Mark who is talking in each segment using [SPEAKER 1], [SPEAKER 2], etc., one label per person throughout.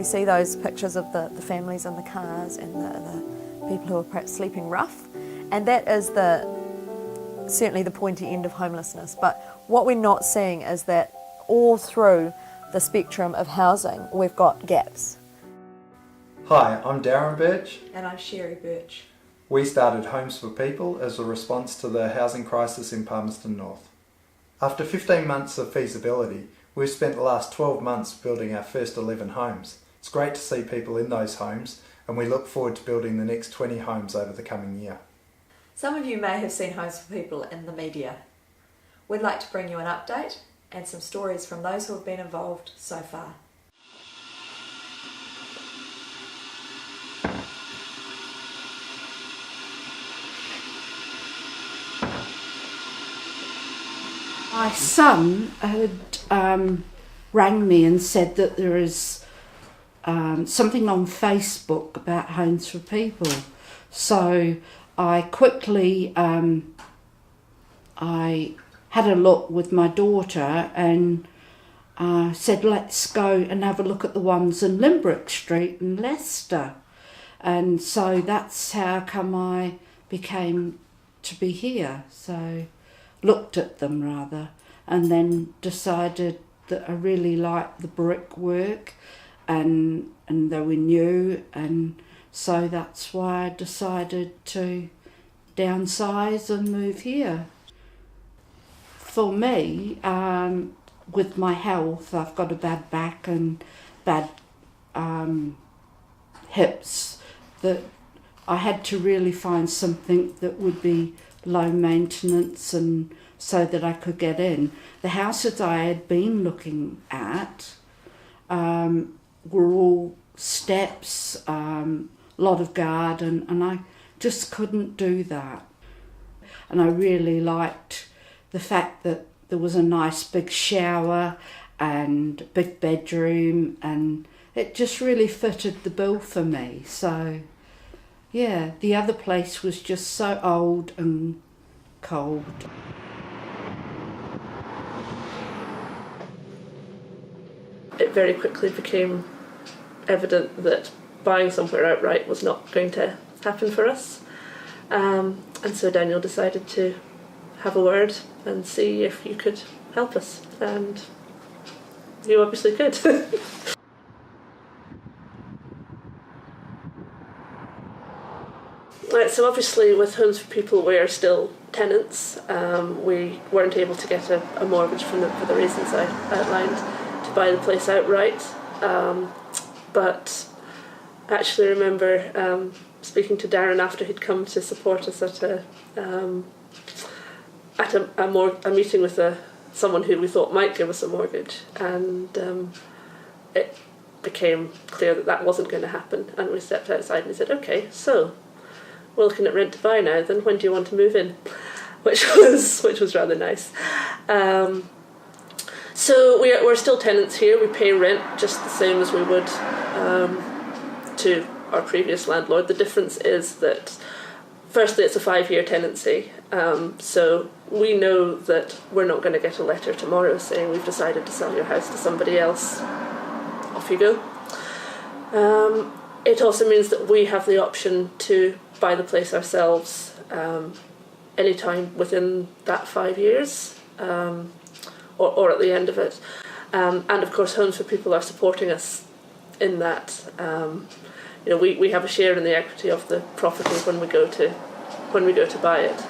[SPEAKER 1] we see those pictures of the families in the cars and the people who are perhaps sleeping rough, and that is certainly the pointy end of homelessness. But what we're not seeing is that all through the spectrum of housing, we've got gaps.
[SPEAKER 2] Hi, I'm Darren Birch.
[SPEAKER 3] And I'm Sherry Birch.
[SPEAKER 2] We started Homes for People as a response to the housing crisis in Palmerston North. After 15 months of feasibility, we've spent the last 12 months building our first 11 homes. It's great to see people in those homes, and we look forward to building the next 20 homes over the coming year.
[SPEAKER 3] Some of you may have seen Homes for People in the media. We'd like to bring you an update and some stories from those who have been involved so far.
[SPEAKER 4] My son had rang me and said that there is something on Facebook about Homes for People. So I quickly I had a look with my daughter and said, let's go and have a look at the ones in Limbrick Street in Leicester. And so that's how come I became to be here. So looked at them rather, and then decided that I really liked the brickwork and they were new, and so that's why I decided to downsize and move here. For me, with my health, I've got a bad back and bad hips, that I had to really find something that would be low maintenance and so that I could get in. The houses I had been looking at were all steps, lot of garden, and I just couldn't do that. And I really liked the fact that there was a nice big shower and big bedroom, and it just really fitted the bill for me. So yeah, the other place was just so old and cold.
[SPEAKER 5] It very quickly became evident that buying somewhere outright was not going to happen for us. And so Daniel decided to have a word and see if you could help us. And you obviously could. Right, so obviously with Homes for People we're still tenants. We weren't able to get a mortgage for the reasons I outlined to buy the place outright. But I actually remember speaking to Darren after he'd come to support us at a meeting with someone who we thought might give us a mortgage, and it became clear that wasn't going to happen, and we stepped outside and he said, okay, so we're looking at rent to buy now, then when do you want to move in? Which was rather nice. So we're still tenants here. We pay rent just the same as we would to our previous landlord. The difference is that firstly it's a 5-year tenancy, so we know that we're not going to get a letter tomorrow saying we've decided to sell your house to somebody else. Off you go. It also means that we have the option to buy the place ourselves anytime within that 5 years, or at the end of it. And of course Homes for People are supporting us in that. We have a share in the equity of the property when we go to buy it.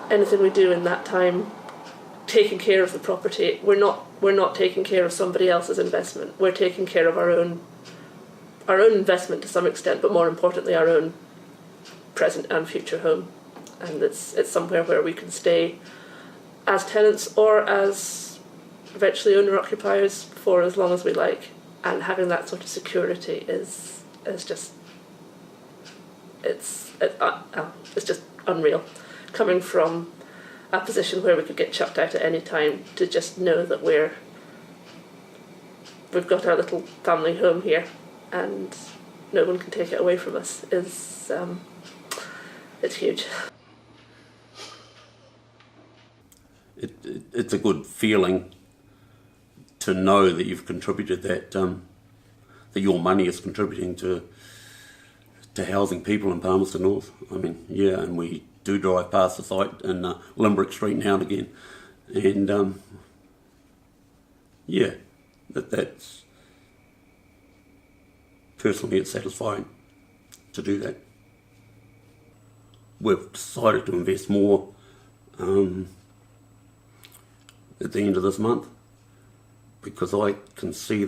[SPEAKER 5] Anything we do in that time, taking care of the property, we're not taking care of somebody else's investment. We're taking care of our own investment to some extent, but more importantly our own present and future home. And it's somewhere where we can stay as tenants or as eventually owner-occupiers for as long as we like. And having that sort of security is just it's just unreal. Coming from a position where we could get chucked out at any time to just know that we've got our little family home here and no one can take it away from us is it's huge.
[SPEAKER 6] It's a good feeling to know that you've contributed that your money is contributing to housing people in Palmerston North. I mean, yeah, and we do drive past the site in Limerick Street now and again, and yeah, that's personally it's satisfying to do that. We've decided to invest more at the end of this month because I can see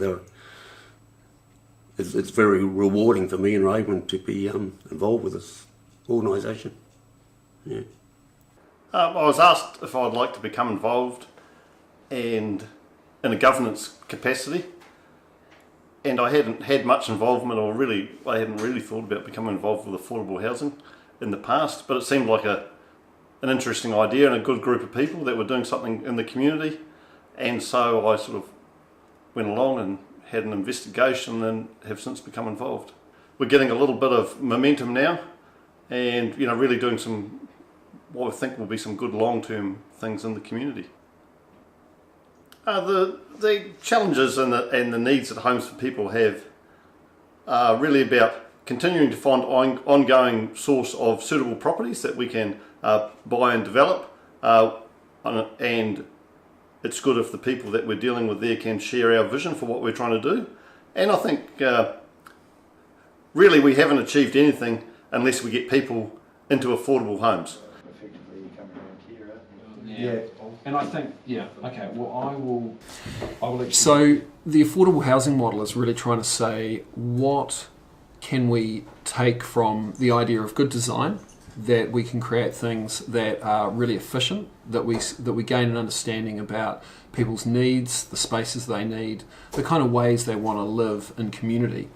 [SPEAKER 6] it's very rewarding for me and Raymond to be involved with this organisation. Yeah.
[SPEAKER 7] I was asked if I'd like to become involved and in a governance capacity, and I hadn't had much involvement, or I hadn't really thought about becoming involved with affordable housing in the past, but it seemed like an interesting idea and a good group of people that were doing something in the community, and so I sort of went along and had an investigation and have since become involved. We're getting a little bit of momentum now, and really doing some what I think will be some good long-term things in the community. The challenges and the needs that Homes for People have are really about continuing to find ongoing source of suitable properties that we can buy and develop, and it's good if the people that we're dealing with there can share our vision for what we're trying to do. And I think really we haven't achieved anything unless we get people into affordable homes.
[SPEAKER 2] Effectively, you come around here,
[SPEAKER 8] Yeah. And I think, okay, well I will actually... So the affordable housing model is really trying to say, what can we take from the idea of good design, that we can create things that are really efficient, that we gain an understanding about people's needs, the spaces they need, the kind of ways they want to live in community,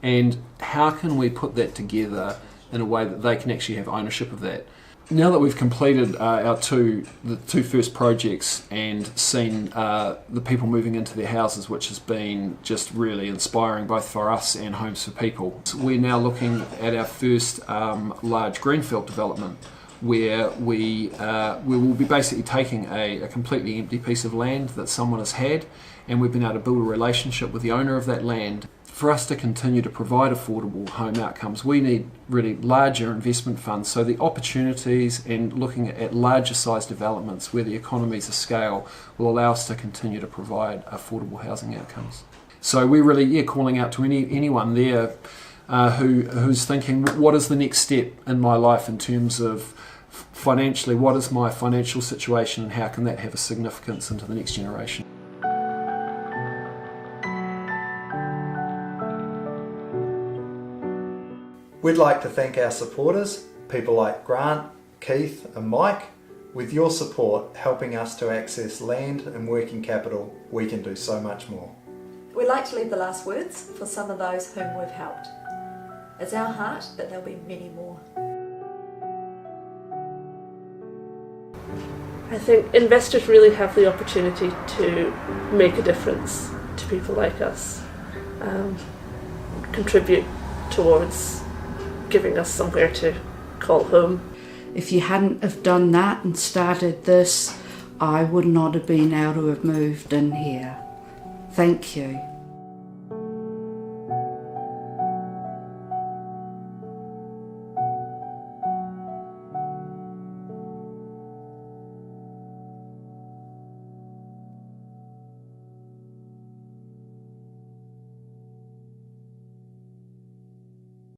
[SPEAKER 8] and how can we put that together in a way that they can actually have ownership of that. Now that we've completed the two first projects and seen the people moving into their houses, which has been just really inspiring both for us and Homes for People, we're now looking at our first large greenfield development where we will be basically taking a completely empty piece of land that someone has had, and we've been able to build a relationship with the owner of that land. For us to continue to provide affordable home outcomes, we need really larger investment funds. So the opportunities and looking at larger size developments where the economies of scale will allow us to continue to provide affordable housing outcomes. So we're really calling out to anyone there who's thinking, what is the next step in my life in terms of financially, what is my financial situation and how can that have a significance into the next generation?
[SPEAKER 2] We'd like to thank our supporters, people like Grant, Keith and Mike. With your support helping us to access land and working capital, we can do so much more.
[SPEAKER 3] We'd like to leave the last words for some of those whom we've helped. It's our heart that there'll be many more.
[SPEAKER 5] I think investors really have the opportunity to make a difference to people like us, contribute towards giving us somewhere to call home.
[SPEAKER 4] If you hadn't have done that and started this, I would not have been able to have moved in here. Thank you.